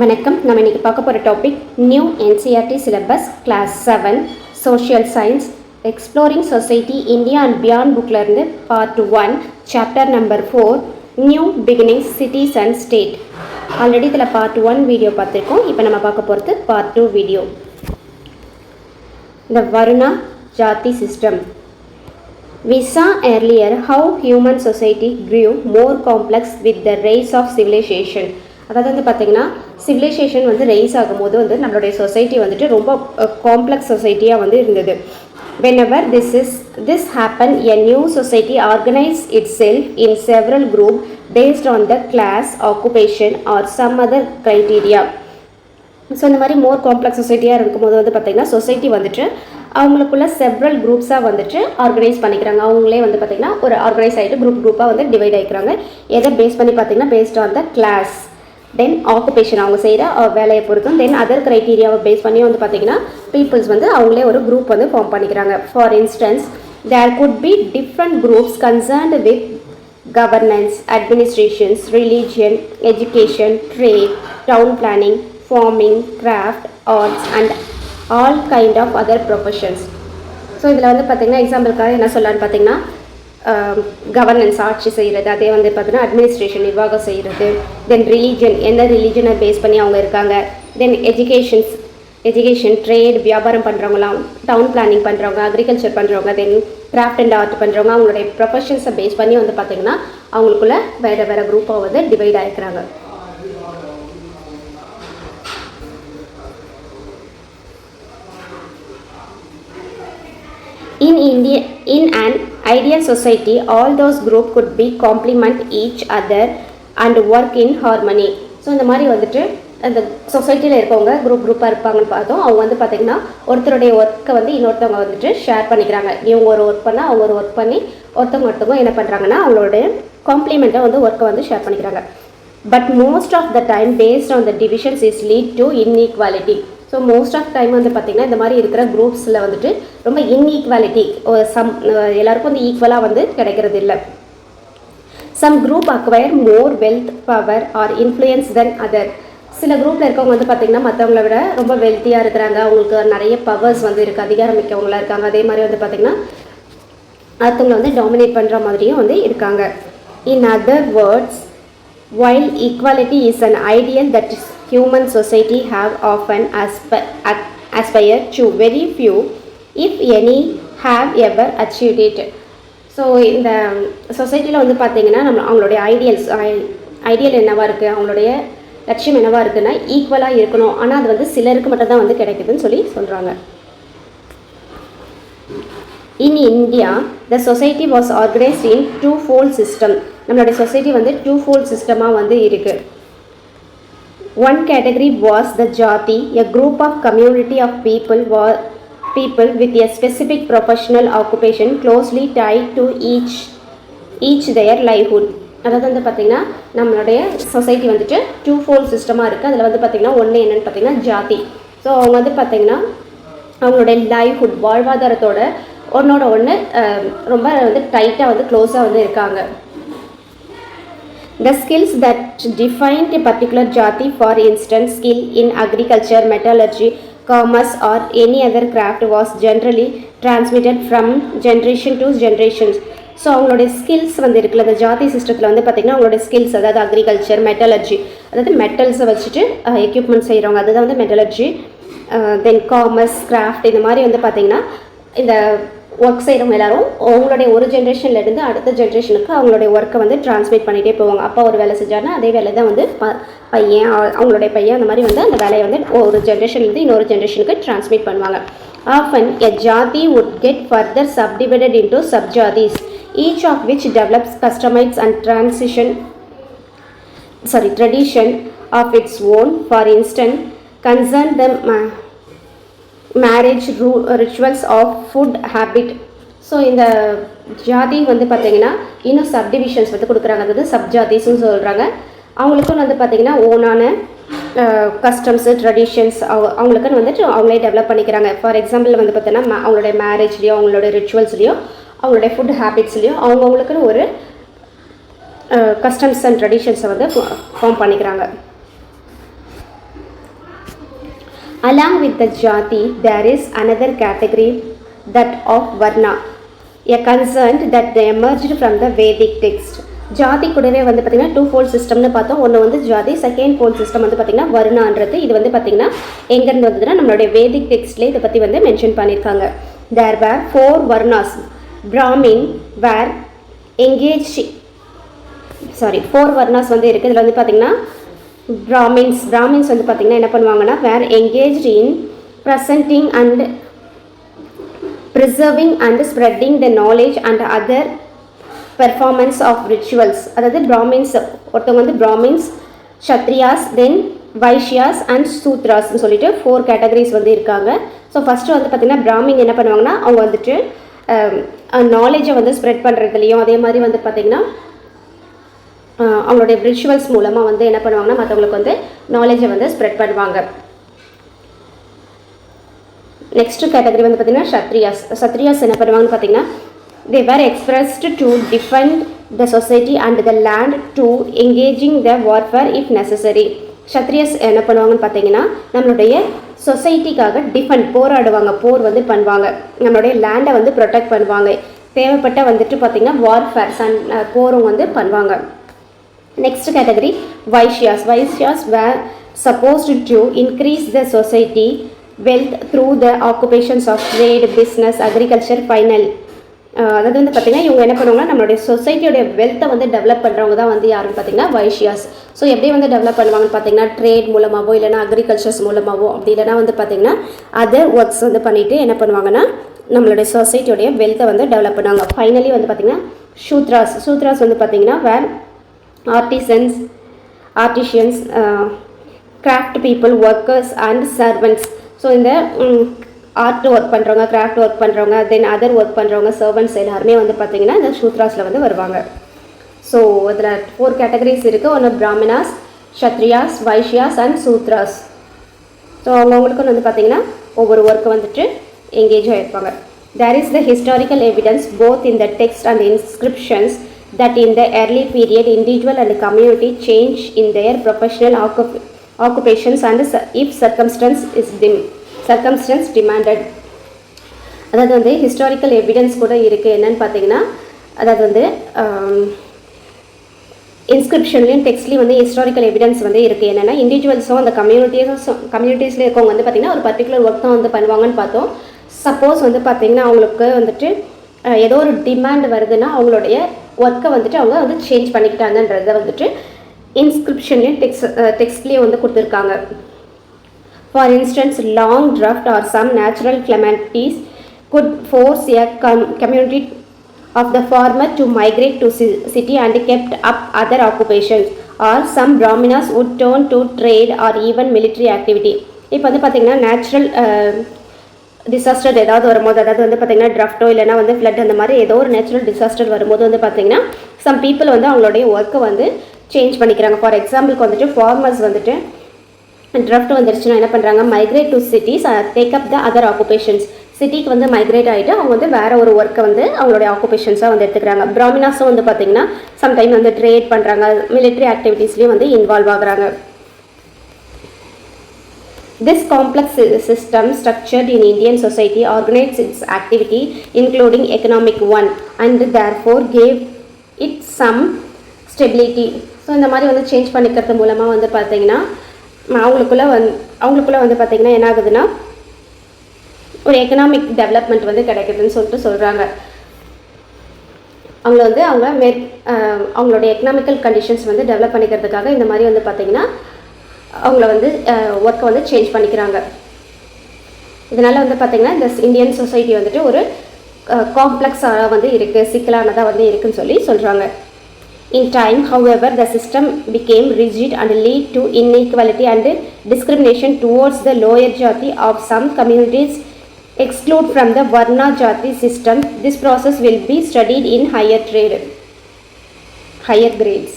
வணக்கம். நம்ம இன்னைக்கு பார்க்க போகிற topic new NCERT syllabus class 7 social science exploring society India and beyond புக்கில் இருந்து part 1 chapter number 4 new beginnings cities and state. Already இதில் பார்ட் 1 வீடியோ பார்த்துருக்கோம். இப்போ நம்ம பார்க்க போகிறது part 2 video. The Varuna Jati system. We saw earlier how human society grew more complex with the rise of civilization. அதாவது வந்து பார்த்திங்கன்னா civilisation வந்து ரைஸ் ஆகும்போது வந்து நம்மளுடைய சொசைட்டி வந்துட்டு ரொம்ப காம்ப்ளெக்ஸ் சொசைட்டியாக வந்து இருந்தது. Whenever this happened, a new society organized itself in several groups based on the class, occupation or some other criteria. So இந்த மாதிரி மோர் காம்ப்ளெக்ஸ் சொசைட்டியாக இருக்கும்போது வந்து பார்த்திங்கன்னா சொசைட்டி வந்துட்டு அவங்களுக்குள்ள செவ்ரல் குரூப்ஸாக வந்துட்டு ஆர்கனைஸ் பண்ணிக்கிறாங்க. அவங்களே வந்து பார்த்திங்கன்னா ஒரு ஆர்கனைஸ் ஆகிட்டு குரூப்பாக வந்து டிவைட் ஆகிக்கிறாங்க. எதை பேஸ் பண்ணி பார்த்திங்கன்னா based on the class, then occupation அவங்க செய்கிற வேலையை பொறுத்தும், தென் அதர் க்ரைட்டீரியாவை பேஸ் பண்ணி வந்து பார்த்திங்கன்னா பீப்புள்ஸ் வந்து அவங்களே ஒரு குரூப் வந்து ஃபார்ம் பண்ணிக்கிறாங்க. For instance, there could be different groups concerned with governance, administrations, religion, education, trade, town planning, farming, craft, arts and all kind of other professions. So இதில் வந்து பார்த்திங்கன்னா எக்ஸாம்பிளுக்காக என்ன சொல்லலான்னு பார்த்திங்கன்னா கவர்னன்ஸ் ஆட்சி செய்கிறது, அதே வந்து பார்த்திங்கன்னா அட்மினிஸ்ட்ரேஷன் நிர்வாகம் செய்கிறது, தென் ரிலீஜன் எந்த ரிலீஜனை பேஸ் பண்ணி அவங்க இருக்காங்க, தென் எஜுகேஷன் ட்ரேட் வியாபாரம் பண்ணுறவங்களாம், டவுன் பிளானிங் பண்ணுறவங்க, அக்ரிகல்ச்சர் பண்ணுறவங்க, தென் கிராஃப்ட் அண்ட் ஆர்ட் பண்ணுறவங்க, அவங்களுடைய ப்ரொஃபஷன்ஸை பேஸ் பண்ணி வந்து பார்த்திங்கன்னா அவங்களுக்குள்ள வேறு குரூப்பாக வந்து divide ஆகிக்கிறாங்க. In an ideal society, all those groups could be complement each other and work in harmony. So இந்த மாதிரி வந்துட்டு அந்த சொசைட்டியில் இருக்கவங்க குரூப்பாக இருப்பாங்கன்னு பார்த்தோம். அவங்க வந்து பார்த்திங்கன்னா ஒருத்தருடைய ஒர்க்கை வந்து இன்னொருத்தவங்க வந்துட்டு ஷேர் பண்ணிக்கிறாங்க. இவங்க ஒரு ஒர்க் பண்ணால் அவங்க ஒரு ஒர்க் பண்ணி ஒருத்தவங்க என்ன பண்ணுறாங்கன்னா அவங்களுடைய காம்ப்ளிமெண்ட்டாக வந்து ஒர்க்கை வந்து ஷேர் பண்ணிக்கிறாங்க. But most of the time based on the divisions is lead to inequality. So most of time வந்து பார்த்திங்கன்னா இந்த மாதிரி இருக்கிற குரூப்ஸில் வந்துட்டு ரொம்ப இன்ஈக்வாலிட்டி, எல்லாருக்கும் வந்து ஈக்குவலாக வந்து கிடைக்கிறது இல்லை. Some group acquire more wealth, power or influence than other. சில குரூப்பில் இருக்கவங்க வந்து பார்த்திங்கன்னா மற்றவங்கள விட ரொம்ப வெல்த்தியாக இருக்கிறாங்க, அவங்களுக்கு நிறைய பவர்ஸ் வந்து இருக்குது, அதிகாரம் மிக்கவங்களாக இருக்காங்க. அதே மாதிரி வந்து பார்த்திங்கன்னா அடுத்தவங்களை வந்து டாமினேட் பண்ணுற மாதிரியும் வந்து இருக்காங்க. In other words, while equality is an ideal that human society have often aspired to, very few if any have ever achieved it. So இந்த சொசைட்டியில் வந்து பார்த்திங்கன்னா அவங்களுடைய ஐடியல் என்னவாக இருக்குது, அவங்களுடைய லட்சியம் என்னவாக இருக்குன்னா ஈக்குவலாக இருக்கணும். ஆனால் அது வந்து சிலருக்கு மட்டும்தான் வந்து கிடைக்குதுன்னு சொல்கிறாங்க. In India the society was organised in twofold system. நம்மளுடைய சொசைட்டி வந்து டூ-ஃபோல்ட் சிஸ்டமாக வந்து இருக்குது. One category was the jati, a group of community of people with a specific professional occupation closely tied to each their livelihood. அதாவது வந்து பார்த்திங்கன்னா நம்மளுடைய society வந்துட்டு டூ-ஃபோல்ட் சிஸ்டமாக இருக்குது. அதில் வந்து பார்த்திங்கன்னா ஒன்று என்னென்னு பார்த்திங்கன்னா ஜாதி. ஸோ அவங்க வந்து பார்த்திங்கன்னா அவங்களுடைய லைவ்ஹுட் வாழ்வாதாரத்தோட ஒன்றோட ஒன்று ரொம்ப வந்து டைட்டாக வந்து க்ளோஸாக வந்து இருக்காங்க. The skills that defined a particular jati, for instance, skill in agriculture, metallurgy, commerce or any other craft was generally transmitted from generation to generations. So அவங்களுடைய ஸ்கில்ஸ் வந்து இருக்குல்ல, அந்த ஜாதி சிஸ்டத்தில் வந்து பார்த்திங்கன்னா அவங்களுடைய ஸ்கில்ஸ், அதாவது அக்ரிகல்ச்சர், மெட்டலர்ஜி, அதாவது மெட்டல்ஸை வச்சுட்டு எக்யூப்மெண்ட் செய்கிறவங்க, அதுதான் வந்து மெட்டலர்ஜி, தென் காமர்ஸ், கிராஃப்ட், இந்த மாதிரி வந்து பார்த்திங்கன்னா இந்த ஒர்க் செய்கிறவங்க எல்லாரும் அவங்களுடைய ஒரு ஜென்ரேஷன்லேருந்து அடுத்த ஜென்ரேஷனுக்கு அவங்களுடைய ஒர்க்கை வந்து டிரான்ஸ்மிட் பண்ணிகிட்டே போவாங்க. அப்பா ஒரு வேலை செஞ்சாருன்னா அதே வேலை தான் வந்து அவங்களுடைய பையன் அந்த மாதிரி வந்து அந்த வேலையை வந்து ஒரு ஜென்ரேஷன்லேருந்து இன்னொரு ஜென்ரேஷனுக்கு டிரான்ஸ்மிட் பண்ணுவாங்க. ஆஃபன் எ ஜாதி would get further subdivided into subjatis, each of which develops customized and tradition of its own. For instance, concern the marriage rituals of food habit. So இந்த ஜாதி வந்து பார்த்திங்கன்னா இன்னும் சப்டிவிஷன்ஸ் வந்து கொடுக்குறாங்க, அதாவது சப்ஜாதிஸ்ன்னு சொல்கிறாங்க. அவங்களுக்கும் வந்து பார்த்திங்கன்னா ஓனான கஸ்டம்ஸு, ட்ரெடிஷன்ஸ் அவங்களுக்குன்னு வந்துட்டு அவங்களே டெவலப் பண்ணிக்கிறாங்க. ஃபார் எக்ஸாம்பிள் வந்து பார்த்தீங்கன்னா அவங்களுடைய மேரேஜ்லேயோ, அவங்களுடைய ரிச்சுவல்ஸ்லேயோ, அவங்களுடைய ஃபுட் ஹேபிட்ஸ்லேயோ அவங்கவுங்களுக்குன்னு ஒரு கஸ்டம்ஸ் அண்ட் ட்ரெடிஷன்ஸை வந்து ஃபார்ம் பண்ணிக்கிறாங்க. Along with the jati, there is another category, that of varna, a concern that they emerged from the Vedic text. ஜாதி கூடவே வந்து பார்த்திங்கன்னா டூ ஃபோல்ட் சிஸ்டம்னு பார்த்தோம். ஒன்று வந்து ஜாதி, செகண்ட் ஃபோல்ட் சிஸ்டம் வந்து பார்த்திங்கன்னா வருணான்றது. இது வந்து பார்த்திங்கன்னா எங்கேருந்து வந்ததுன்னா நம்மளுடைய வேதிக் டெக்ஸ்ட்லேயே இதை பற்றி வந்து மென்ஷன் பண்ணியிருக்காங்க. தேர் வேர் 4 varnas. Brahmin were engaged, 4 varnas வந்து இருக்குது. இதில் வந்து பார்த்திங்கன்னா பிராமின்ஸ் வந்து பார்த்திங்கன்னா என்ன பண்ணுவாங்கன்னா were engaged in presenting and preserving and spreading the knowledge and other performance of rituals. அதாவது பிராமின்ஸ் ஒருத்தவங்க வந்து பிராமின்ஸ், க்ஷத்ரியாஸ், தென் வைஷ்யாஸ் அண்ட் சூத்ராஸ்ன்னு சொல்லிட்டு 4 கேட்டகரிஸ் வந்து இருக்காங்க. ஸோ ஃபஸ்ட்டு வந்து பார்த்திங்கன்னா பிராமின் என்ன பண்ணுவாங்கன்னா அவங்க வந்துட்டு நாலேஜை வந்து ஸ்ப்ரெட் பண்ணுறதுலையும் அதே மாதிரி வந்து பார்த்திங்கன்னா அவங்களுடைய ரிச்சுவல்ஸ் மூலமாக வந்து என்ன பண்ணுவாங்கன்னா மற்றவங்களுக்கு வந்து நாலேஜை வந்து ஸ்ப்ரெட் பண்ணுவாங்க. நெக்ஸ்ட் கேட்டகரி வந்து பார்த்திங்கன்னா சத்ரியாஸ் என்ன பண்ணுவாங்கன்னு பார்த்திங்கன்னா they were expressed to defend the society and the land to engaging the warfare if necessary. Kshatriyas என்ன பண்ணுவாங்கன்னு பார்த்தீங்கன்னா நம்மளுடைய சொசைட்டிக்காக போராடுவாங்க, போர் வந்து பண்ணுவாங்க, நம்மளுடைய லேண்டை வந்து ப்ரொடெக்ட் பண்ணுவாங்க, தேவைப்பட்ட வந்துட்டு பார்த்திங்கன்னா வார்ஃபேர்ஸ் அண்ட் போரும் வந்து பண்ணுவாங்க. Next category Vaishyas were supposed to increase the society wealth through the occupations of trade, business, agriculture, அதாவது வந்து பார்த்திங்கன்னா இவங்க என்ன பண்ணுவாங்கன்னா நம்மளுடைய சொசைட்டியோடைய வெல்த்தை வந்து டெவலப் பண்ணுறவங்க தான் வந்து யாருன்னு பார்த்திங்கன்னா வைஷ்யாஸ். ஸோ எப்படி வந்து டெவலப் பண்ணுவாங்கன்னு பார்த்திங்கன்னா ட்ரேட் மூலமாகவோ இல்லைனா அக்ரிகல்ச்சர்ஸ் மூலமாகவோ அப்படி இல்லைனா வந்து பார்த்திங்கன்னா அதர் ஒர்க்ஸ் வந்து பண்ணிவிட்டு என்ன பண்ணுவாங்கன்னா நம்மளுடைய சொசைட்டியோடைய வெல்த்தை வந்து டெவலப் பண்ணுவாங்க. ஃபைனலி வந்து பார்த்திங்கன்னா சூத்ராஸ் வந்து பார்த்திங்கன்னா were artisans, craft people, workers and servants. So இந்த ஆர்ட் ஒர்க் பண்ணுறவங்க, கிராஃப்ட் ஒர்க் பண்ணுறவங்க, தென் அதர் ஒர்க் பண்ணுறவங்க, சர்வன்ட்ஸ் எல்லாருமே வந்து பார்த்திங்கன்னா இந்த சூத்ராஸில் வந்து வருவாங்க. ஸோ இதில் 4 கேட்டகரிஸ் இருக்குது. ஒன்று பிராமினாஸ், க்ஷத்ரியாஸ், வைஷ்யாஸ் அண்ட் சூத்ராஸ். ஸோ அவங்கவுங்களுக்கும் வந்து பார்த்திங்கன்னா ஒவ்வொரு ஒர்க்கை வந்துட்டு எங்கேஜ் ஆகிருப்பாங்க. There is the historical evidence both in the text and inscriptions that in the early period individual and community change in their professional occupations and if circumstance demanded. அதாவது வந்து historical evidence கூட இருக்குது. என்னென்னு பார்த்தீங்கன்னா அதாவது வந்து இன்ஸ்கிரிப்ஷன்லேயும் டெக்ஸ்ட்லேயும் வந்து ஹிஸ்டாரிக்கல் எவிடன்ஸ் வந்து இருக்குது. என்னென்னா இண்டிவிஜுவல்ஸும் அந்த கம்யூனிட்டிஸில் இருக்கவங்க வந்து பார்த்திங்கன்னா ஒரு பர்டிகுலர் ஒர்க் தான் வந்து பண்ணுவாங்கன்னு பார்த்தோம். சப்போஸ் வந்து பார்த்திங்கன்னா அவங்களுக்கு வந்துட்டு ஏதோ ஒரு டிமாண்ட் வருதுன்னா அவங்களுடைய ஒர்க்கை வந்துட்டு அவங்க வந்து சேஞ்ச் பண்ணிக்கிட்டாங்கன்றதை வந்துட்டு இன்ஸ்கிரிப்ஷன்லேயும் டெக்ஸ்ட்லேயும் வந்து கொடுத்துருக்காங்க. For instance long drought or some natural calamities could force a community of the farmer to migrate to city and kept up other occupations, or some Brahminas would turn to trade or even military activity. இப்போ வந்து பார்த்திங்கன்னா natural disaster ஏதாவது வரும்போது, அதாவது வந்து பார்த்திங்கன்னா ட்ராஃப்டோ இல்லைனா வந்து ஃப்ளட் அந்த மாதிரி ஏதோ ஒரு நேச்சுரல் டிசாஸ்டர் வரும்போது வந்து பார்த்திங்கன்னா சம் பீப்புள் வந்து அவங்களுடைய ஒர்க்கை வந்து சேஞ்ச் பண்ணிக்கிறாங்க. ஃபார் எக்ஸாம்பிளுக்கு வந்துட்டு ஃபார்மர்ஸ் வந்துட்டு ட்ராஃப்ட் வந்துருச்சுன்னா என்ன பண்ணுறாங்க, migrate to cities, take up the other occupations. சிட்டிக்கு வந்து மைக்ரேட் ஆகிட்டு அவங்க வந்து வேறு ஒரு ஒர்க்கை வந்து அவங்களுடைய ஆக்குபேஷன்ஸாக வந்து எடுத்துக்கிறாங்க. பிராமினாஸும் வந்து பார்த்திங்கன்னா சம்டைம் வந்து ட்ரேட் பண்ணுறாங்க, மிலிட்ரி ஆக்டிவிட்டீஸ்லேயும் வந்து இன்வால்வ் ஆகுறாங்க. This complex system structured in Indian society organized its activity including economic one and therefore gave it some stability. So இந்த மாதிரி வந்து சேஞ்ச் பண்ணிக்கிறது மூலமாக வந்து பார்த்திங்கன்னா அவங்களுக்குள்ளே வந்து பார்த்திங்கன்னா என்ன ஆகுதுன்னா ஒரு எக்கனாமிக் டெவலப்மெண்ட் வந்து கிடைக்குதுன்னு சொல்லிட்டு சொல்கிறாங்க. அவங்களுடைய எக்கனாமிக்கல் கண்டிஷன்ஸ் வந்து டெவலப் பண்ணிக்கிறதுக்காக இந்த மாதிரி வந்து பார்த்திங்கன்னா அவங்கள வந்து ஒர்க்கை வந்து சேஞ்ச் பண்ணிக்கிறாங்க. இதனால் வந்து பார்த்திங்கன்னா இந்த இந்தியன் சொசைட்டி வந்துட்டு ஒரு காம்ப்ளெக்ஸாக வந்து இருக்குது, சிக்கலானதாக வந்து இருக்குதுன்னு சொல்லி சொல்கிறாங்க. In time, however, the system became rigid and lead to inequality and discrimination towards the lower jati of some communities exclude from the Varna Jati system. This process will be studied in higher grades.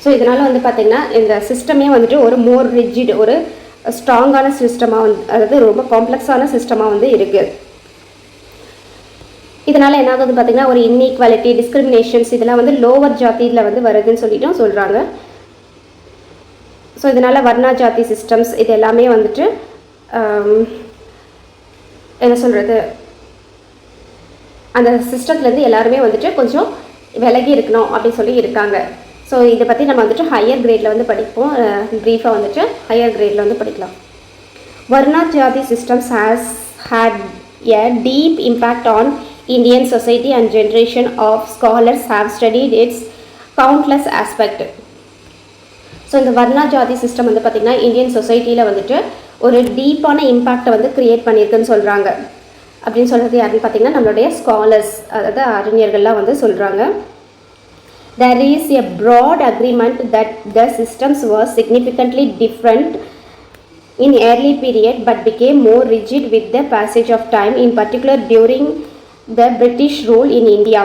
So இதனால் வந்து பார்த்திங்கன்னா இந்த சிஸ்டமே வந்துட்டு ஒரு மோர் rigid, ஒரு ஸ்ட்ராங்கான சிஸ்டமாக வந்து, அதாவது ரொம்ப காம்ப்ளெக்ஸான சிஸ்டமாக வந்து இருக்குது. இதனால் என்ன ஆகுது பார்த்திங்கன்னா ஒரு இன்இக்வாலிட்டி, டிஸ்கிரிமினேஷன்ஸ் இதெல்லாம் வந்து லோவர் ஜாத்தியில் வந்து வருதுன்னு சொல்லிட்டும் சொல்கிறாங்க. ஸோ இதனால் வர்ணா ஜாதி சிஸ்டம்ஸ் இது எல்லாமே வந்துட்டு என்ன சொல்கிறது, அந்த சிஸ்டத்துலேருந்து எல்லாருமே வந்துட்டு கொஞ்சம் விலகி இருக்கணும் அப்படின்னு சொல்லி இருக்காங்க. ஸோ இதை பற்றி நம்ம வந்துட்டு ஹையர் கிரேடில் வந்து படிப்போம். ப்ரீஃபாக வந்துட்டு ஹையர் கிரேடில் வந்து படிக்கலாம். வர்ணா ஜாதி systems has had a deep impact on Indian society and generation of scholars have studied its countless aspects. So இந்த வர்ணா ஜாதி சிஸ்டம் வந்து பார்த்திங்கன்னா இந்தியன் சொசைட்டியில் வந்துட்டு ஒரு டீப்பான இம்பேக்டை வந்து க்ரியேட் பண்ணியிருக்குன்னு சொல்கிறாங்க. அப்படின்னு சொல்கிறது யாருன்னு பார்த்திங்கன்னா நம்மளுடைய ஸ்காலர்ஸ், அதாவது அறிஞர்கள்லாம் வந்து சொல்கிறாங்க. There is a broad agreement that the systems were significantly different in early period but became more rigid with the passage of time, in particular during the British rule in India.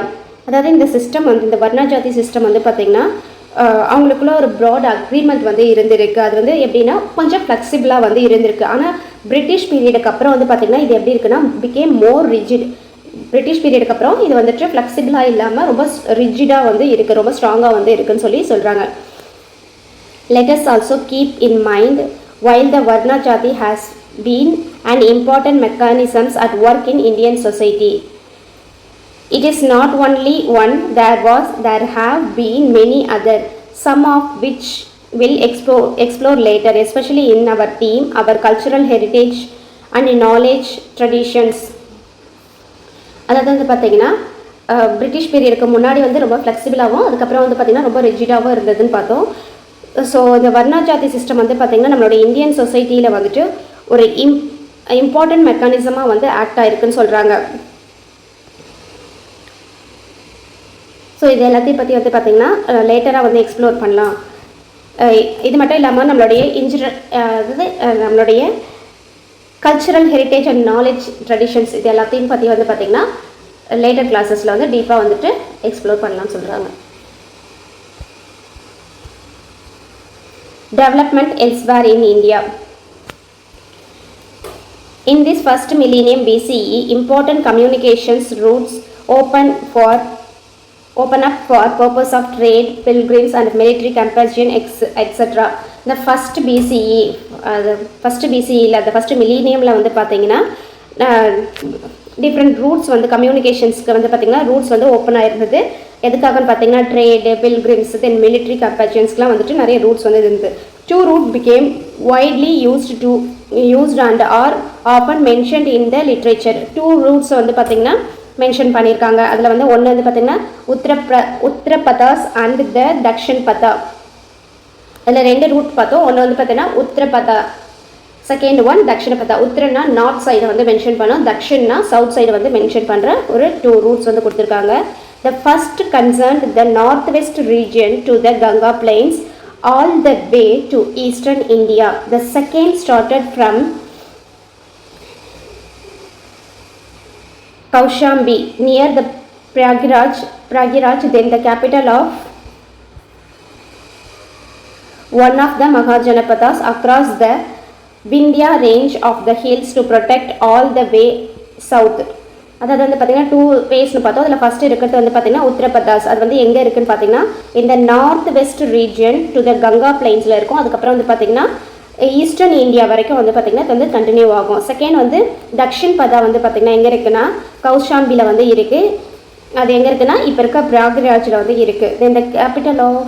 அதாவது இந்த system வந்து இந்த வர்ணா ஜாதி system வந்து பார்த்திங்கன்னா அவங்களுக்குள்ள ஒரு broad agreement வந்து இருந்திருக்கு. அது வந்து எப்படின்னா கொஞ்சம் ஃப்ளெக்சிபிளாக வந்து இருந்திருக்கு. ஆனால் பிரிட்டிஷ் பீரியடுக்கு அப்புறம் வந்து பார்த்திங்கன்னா இது எப்படி இருக்குன்னா பிகேம் மோர் ரிஜிட். பிரிட்டிஷ் பீரியடுக்கு அப்புறம் இது வந்துட்டு ஃப்ளெக்சிபிளாக இல்லாமல் ரொம்ப ரிஜிடாக வந்து இருக்குது, ரொம்ப ஸ்ட்ராங்காக வந்து இருக்குன்னு சொல்லி சொல்கிறாங்க. Let us also keep in mind, while the Varna Jati has been an important mechanism at work in Indian society, it is not only one. There have been many other, some of which we'll explore later, especially in our theme, our cultural heritage and knowledge traditions. அதாவது வந்து பார்த்திங்கன்னா British பீரியடுக்கு முன்னாடி வந்து ரொம்ப ஃப்ளெக்சிபிளாகவும் அதுக்கப்புறம் வந்து பார்த்திங்கன்னா ரொம்ப ரிஜிடாகவும் இருந்ததுன்னு பார்த்தோம். ஸோ இந்த வர்ணா ஜாதி சிஸ்டம் வந்து பார்த்திங்கன்னா நம்மளோட இந்தியன் சொசைட்டியில் வந்துட்டு ஒரு இம்பார்ட்டன்ட் மெக்கானிசமாக வந்து ஆக்ட் ஆகிருக்குன்னு சொல்கிறாங்க. ஸோ இது எல்லாத்தையும் பற்றி வந்து பார்த்திங்கன்னா லேட்டராக வந்து எக்ஸ்ப்ளோர் பண்ணலாம். இது மட்டும் இல்லாமல் நம்மளுடைய நம்மளுடைய cultural heritage and knowledge traditions இது எல்லாத்தையும் பற்றி வந்து பார்த்திங்கன்னா லேட்டர் கிளாஸஸில் வந்து டீப்பாக வந்துட்டு எக்ஸ்ப்ளோர் பண்ணலாம்னு சொல்கிறாங்க. Development elsewhere in India. In this first millennium BCE, important communications routes open up for purpose of trade, pilgrims and military campaign, etc. The first BCE, the first millenniumல வந்து பார்த்தீங்கன்னா டிஃப்ரெண்ட் ரூட்ஸ் வந்து கம்யூனிகேஷன்ஸ்க்கு வந்து பார்த்திங்கன்னா roots வந்து open ஆகிருந்தது. எதுக்காகன்னு பார்த்தீங்கன்னா trade, Pilgrims, தென் military கம்பேஷன்ஸ்க்குலாம் வந்துட்டு நிறைய ரூட்ஸ் வந்து இருந்தது. 2 routes became widely used and are often mentioned in the literature. 2 routes வந்து பார்த்திங்கன்னா மென்ஷன் பண்ணியிருக்காங்க. அதில் வந்து ஒன்று வந்து பார்த்திங்கன்னா உத்தரபதாஸ் அண்ட் த தக்ஷன் பதா. அதில் 2 ரூட் பார்த்தோம். ஒன்று வந்து பார்த்திங்கன்னா உத்தரபதா, செகண்ட் ஒன் தக்ஷிணபதா. உத்தரன்னா நார்த் சைடை வந்து மென்ஷன் பண்ணோம், தக்ஷின்னா சவுத் சைடை வந்து மென்ஷன் பண்ணுற ஒரு 2 ரூட்ஸ் வந்து கொடுத்துருக்காங்க. The first concerned the northwest region to the Ganga plains all the way to eastern India. The second started from Kaushambi near the Prayagraj, then the capital of one of the Mahajanapadas, across the Vindhya range of the hills to protect all the way south. அதாவது வந்து பார்த்திங்கன்னா 2 வேஸ்னு பார்த்தோம். அதில் first இருக்கிறது வந்து பார்த்திங்கன்னா உத்தரபதாஸ். அது வந்து எங்கே இருக்குதுன்னு பார்த்திங்கன்னா இந்த north west region to the Ganga பிளைன்ஸில் இருக்கும். அதுக்கப்புறம் வந்து பார்த்திங்கன்னா ஈஸ்டர்ன் இந்தியா வரைக்கும் வந்து பார்த்திங்கன்னா இது வந்து கண்டினியூ ஆகும். செகண்ட் வந்து தக்ஷின் பதா வந்து பார்த்திங்கன்னா எங்கே இருக்குன்னா கௌஷாம்பியில் வந்து இருக்குது. அது எங்கே இருக்குன்னா இப்போ இருக்க பிராக்ராஜில் வந்து இருக்குது. இந்த கேபிட்டல் ஆஃப்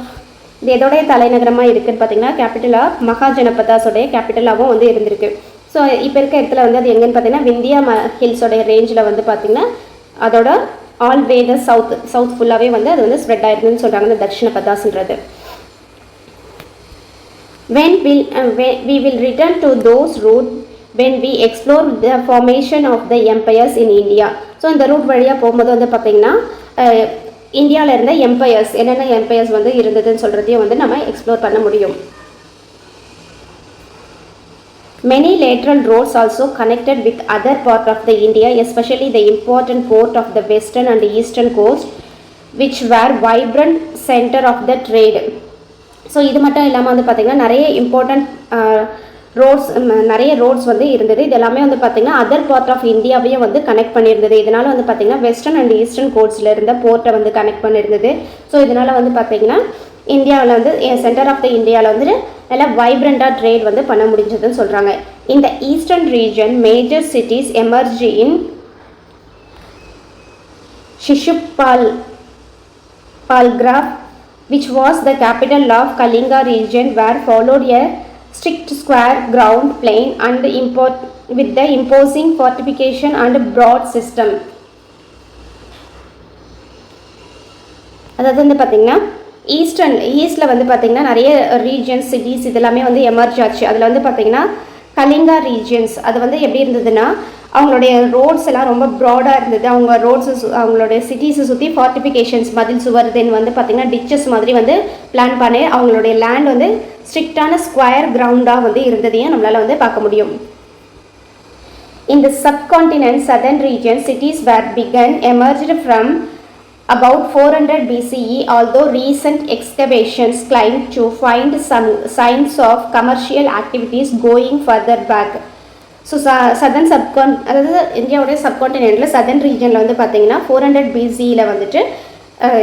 இது எதோடைய தலைநகரமாக இருக்குதுன்னு பார்த்திங்கன்னா கேபிட்டல் ஆஃப் மகாஜனபதாஸோடைய கேபிட்டலாகவும் வந்து இருந்திருக்கு. ஸோ இப்போ இருக்க இடத்துல வந்து அது எங்கேன்னு பார்த்தீங்கன்னா விந்தியா ஹில்ஸோடைய ரேஞ்சில் வந்து பார்த்திங்கன்னா அதோட ஆல் வே த சவுத் ஃபுல்லாகவே வந்து அது வந்து ஸ்ப்ரெட் ஆயிருக்குன்னு சொல்கிறாங்க இந்த தக்ஷிணபதாஸ்ன்றது. When we will return to those routes when we explore the formation of the empires in India. So இந்த ரூட் வழியாக போகும்போது வந்து பார்த்திங்கன்னா இந்தியாவில் இருந்த எம்பையர்ஸ் என்னென்ன எம்பையர்ஸ் வந்து இருந்ததுன்னு சொல்கிறதையும் வந்து நம்ம எக்ஸ்ப்ளோர் பண்ண முடியும். Many lateral roads also connected with other part of the India, especially the important port of the western and eastern coast, which were vibrant center of the trade. So இது மட்டும் இல்லாமல் வந்து பார்த்திங்கன்னா நிறைய இம்பார்ட்டண்ட் நிறைய roads வந்து இருந்தது. இது எல்லாமே வந்து பார்த்திங்கன்னா அதர் பார்ட் ஆஃப் இந்தியாவையும் வந்து கனெக்ட் பண்ணியிருந்தது. இதனால் வந்து பார்த்திங்கன்னா வெஸ்டர்ன் அண்ட் ஈஸ்டர்ன் கோஸ்ட்டில் இருந்த போர்ட்டை வந்து கனெக்ட் பண்ணியிருந்தது. ஸோ இதனால் வந்து பார்த்திங்கன்னா இந்தியாவில் வந்து சென்டர் ஆஃப் த இந்தியாவில் வந்து நல்லா வைப்ரண்ட்டாக ட்ரேட் வந்து பண்ண முடிஞ்சதுன்னு சொல்கிறாங்க. இந்த eastern region major cities emerge in Shishupalgraf, which was the capital of Kalinga region, were followed a strict square ground plan and with the imposing fortification and broad system. அதாவது வந்து பார்த்திங்கன்னா ஈஸ்டில் வந்து பார்த்திங்கன்னா நிறைய ரீஜன்ஸ் சிட்டிஸ் இதெல்லாமே வந்து emerge ஆச்சு. அதில் வந்து பார்த்திங்கன்னா கலிங்கா ரீஜன்ஸ் அது வந்து எப்படி இருந்ததுன்னா அவங்களுடைய ரோட்ஸ் எல்லாம் ரொம்ப ப்ராடாக இருந்தது. அவங்க அவங்களுடைய சிட்டிஸை சுற்றி ஃபார்ட்டிஃபிகேஷன்ஸ் மதில் சுவர் தென் வந்து பார்த்திங்கன்னா டிச்சஸ் மாதிரி வந்து பிளான் பண்ணி அவங்களுடைய லேண்ட் வந்து ஸ்ட்ரிக்டான ஸ்கொயர் கிரவுண்டாக வந்து இருந்ததையும் நம்மளால் வந்து பார்க்க முடியும். In the subcontinent southern region, cities were emerged from about 400 BCE, although recent excavations claim to find some signs of commercial activities going further back. So southern அதாவது இந்தியாவுடைய சப்கான்டினென்ட்டில் சதர்ன் ரீஜனில் வந்து பார்த்திங்கன்னா 400 BCயில் வந்துட்டு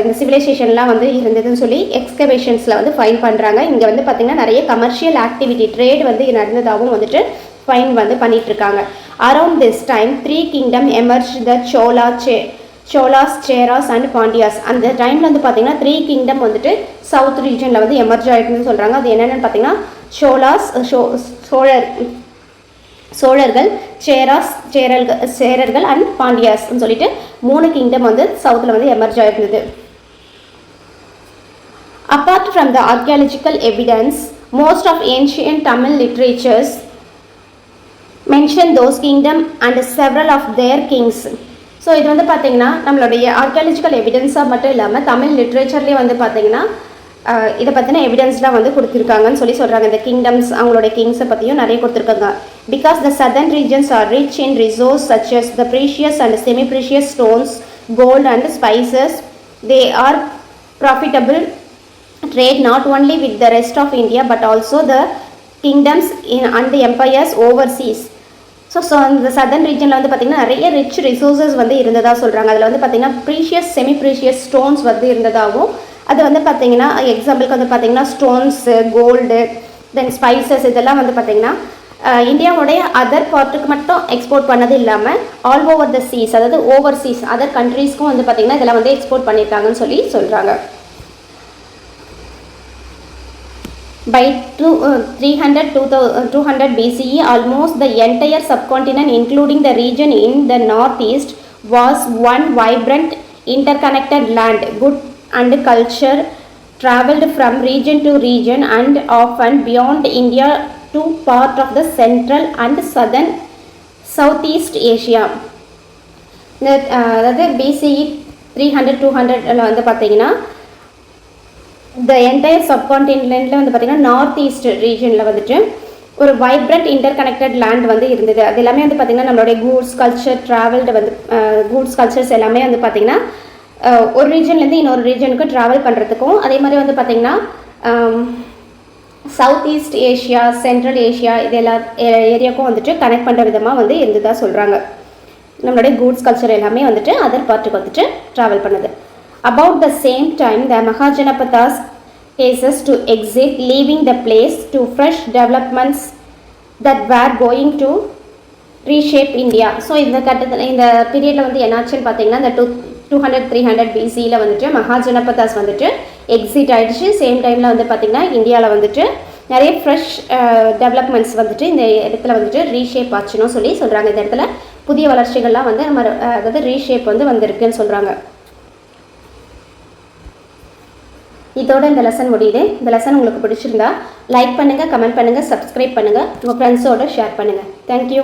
இந்த சிவிலைசேஷன்லாம் வந்து இருந்ததுன்னு சொல்லி எக்ஸ்கவேஷன்ஸில் வந்து ஃபைன் பண்ணுறாங்க. இங்கே வந்து பார்த்திங்கன்னா நிறைய கமர்ஷியல் ஆக்டிவிட்டி ட்ரேட் வந்து நடந்ததாகவும் வந்துட்டு ஃபைன் வந்து பண்ணிகிட்ருக்காங்க. Around this time 3 kingdom emerged, the Cholas, Cheras and Pandyas. அந்த டைமில் வந்து பார்த்திங்கன்னா 3 kingdom வந்துட்டு சவுத் ரீஜனில் வந்து எமர்ஜ் ஆகிட்டுன்னு சொல்கிறாங்க. அது என்னென்னு பார்த்திங்கன்னா சோழர்கள், சேரர்கள் அண்ட் பாண்டியாஸ்ன்னு சொல்லிட்டு 3 kingdom வந்து சவுத்தில் வந்து எமர்ஜ் ஆகிருந்தது. Apart from the archaeological evidence, most of ancient Tamil literatures mention those kingdom and several of their kings. So இது வந்து பார்த்திங்கன்னா நம்மளுடைய ஆர்கியாலஜிக்கல் எவிடன்ஸாக மட்டும் இல்லாமல் தமிழ் லிட்ரேச்சர்லேயே வந்து பார்த்திங்கன்னா இதை பற்றின எவிடன்ஸ்லாம் வந்து கொடுத்துருக்காங்கன்னு சொல்கிறாங்க. இந்த கிங்டம்ஸ் அவங்களுடைய கிங்ஸை பற்றியும் நிறைய கொடுத்துருக்காங்க. Because the southern regions are rich in resource such as the precious and semi precious stones, gold and spices, they are profitable trade not only with the rest of India but also the kingdoms and the empires overseas. So அந்த southern ரீஜனில் வந்து பார்த்திங்கன்னா நிறைய rich resources வந்து இருந்ததாக சொல்கிறாங்க. அதில் வந்து பார்த்திங்கன்னா ப்ரீஷியஸ் செமி ப்ரீஷியஸ் ஸ்டோன்ஸ் வந்து இருந்ததாகவும், அது வந்து பார்த்திங்கன்னா எக்ஸாம்பிளுக்கு வந்து பார்த்திங்கன்னா ஸ்டோன்ஸு, கோல்டு, தென் ஸ்பைசஸ் இதெல்லாம் வந்து பார்த்திங்கன்னா இந்தியாவுடைய அதர் பார்ட்டுக்கு மட்டும் எக்ஸ்போர்ட் பண்ணது இல்லாமல் ஆல் ஓவர் த சீஸ், அதாவது ஓவர்சீஸ் அதர் கண்ட்ரீஸ்க்கும் வந்து பார்த்திங்கன்னா இதெல்லாம் வந்து எக்ஸ்போர்ட் பண்ணியிருக்காங்கன்னு சொல்கிறாங்க. By 200 BCE, almost the entire subcontinent, including the region in the northeast, was one vibrant, interconnected land. Good and culture traveled from region to region and often beyond India to part of the central and southern Southeast Asia. அதாவது BCE 300-200 வந்து பார்த்திங்கன்னா the entire சப்கான்டினென்ட்டில் வந்து பார்த்திங்கன்னா north east ரீஜனில் வந்துட்டு ஒரு vibrant inter connected land வந்து இருந்தது. அது எல்லாமே வந்து பார்த்திங்கன்னா நம்மளுடைய கூட்ஸ் கல்ச்சர் ட்ராவல்டு வந்து கூட்ஸ் கல்ச்சர்ஸ் எல்லாமே வந்து பார்த்திங்கன்னா ஒரு ரீஜன்லேருந்து இன்னொரு ரீஜனுக்கு ட்ராவல் பண்ணுறதுக்கும், அதே மாதிரி வந்து பார்த்திங்கன்னா south east Asia, central Asia இது எல்லா ஏரியாவுக்கும் வந்துட்டு கனெக்ட் பண்ணுற விதமாக வந்து இருந்ததாக சொல்கிறாங்க. நம்மளுடைய கூட்ஸ் கல்ச்சர் எல்லாமே வந்துட்டு அதர் பார்ட்டுக்கு வந்துட்டு ட்ராவல் பண்ணுது. About the same time, the Mahajanapathas cases to exit, leaving the place to fresh developments that were going to reshape India. So இந்த பீரியடில் வந்து என்னாச்சுன்னு பார்த்தீங்கன்னா இந்த 200-300 BCயில் வந்துட்டு மகாஜனபதாஸ் வந்துட்டு எக்ஸிட் ஆகிடுச்சு. சேம் டைமில் வந்து பார்த்திங்கன்னா இந்தியாவில் வந்துட்டு நிறைய ஃப்ரெஷ் டெவலப்மெண்ட்ஸ் வந்துட்டு இந்த இடத்துல வந்துட்டு ரீஷேப் ஆச்சுன்னு சொல்கிறாங்க. இந்த இடத்துல புதிய வளர்ச்சிகள்லாம் வந்து நம்ம அதாவது ரீஷேப் வந்து வந்திருக்குன்னு சொல்கிறாங்க. இதோட இந்த லெசன் முடியுது. இந்த லெசன் உங்களுக்கு பிடிச்சிருந்தா லைக் பண்ணுங்கள், கமெண்ட் பண்ணுங்கள், சப்ஸ்கிரைப் பண்ணுங்கள், உங்கள் ஃப்ரெண்ட்ஸோடு ஷேர் பண்ணுங்கள். தேங்க்யூ.